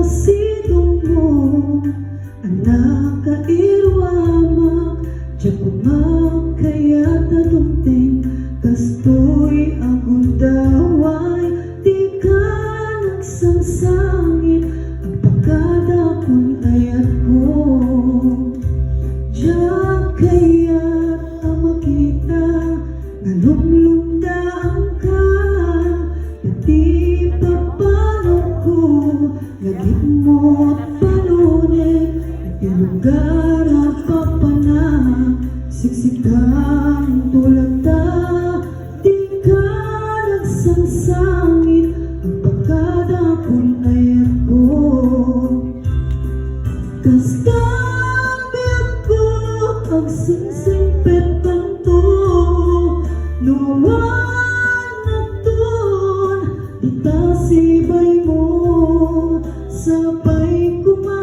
sidong mo anak kairwamak jakumak kaya tadumpting kastoy ang daway di ka nagsangsangit ang pagkadakon ayat ko diyak kaya't ang makita nga lumlumdaan ka pati papano ko lagit mo't panunin di lugar ang papanang siksikang tulad ta di ka nagsangsangit ang pagkadakon ayat ko kastabi ako ang singsingpet kanto nuwan na ton di tasibay mo sabay kuma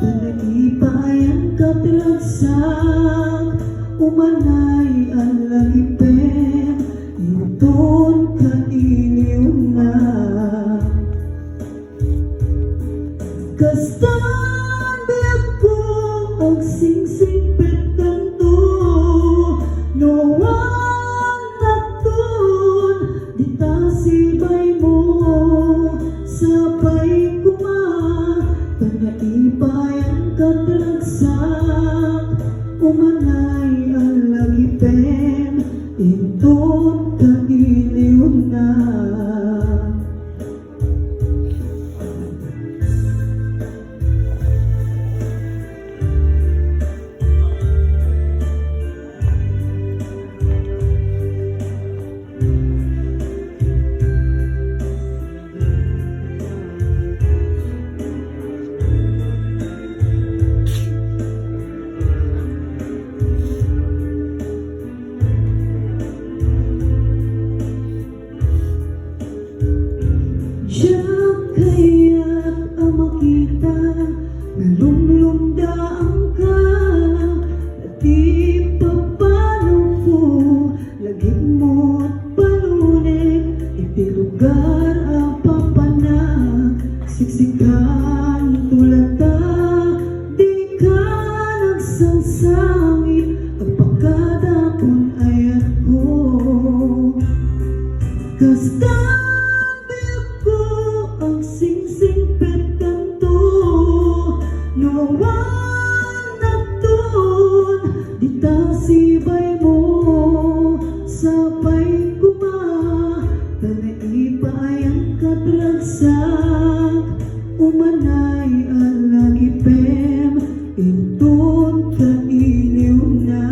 panaipayan katilagsak umanay ang lagipen iton kailiw na kastabi ako ang singsingpet kanto nuwan na ton di tasibay mo sabay kuma panaipayan katilagsak umanay ang lagipen iton kailiw na diyak kaya't ang makita na lumlumdaan ka na di papano ko lagit mo't panunin iti lugar ang papanag siksikan tulad ta di ka nagsangsangit ang pagkadakon ayat ko kastabi ako ang singsingpet kanto nuwan na ton di tasibay mo sabay kuma panaipayan katilagsak umanay ang lagipem iton kailiw na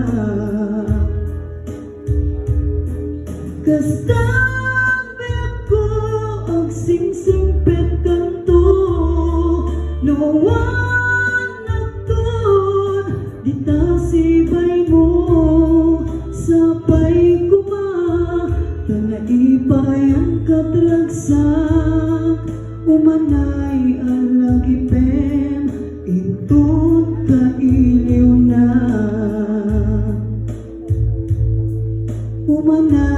kastabi ako ang singsingpet kanto nuwan na ton di tasibay mo sabay kuma panaipayan katilagsak umanay ang lagipem iton kailiw na umanay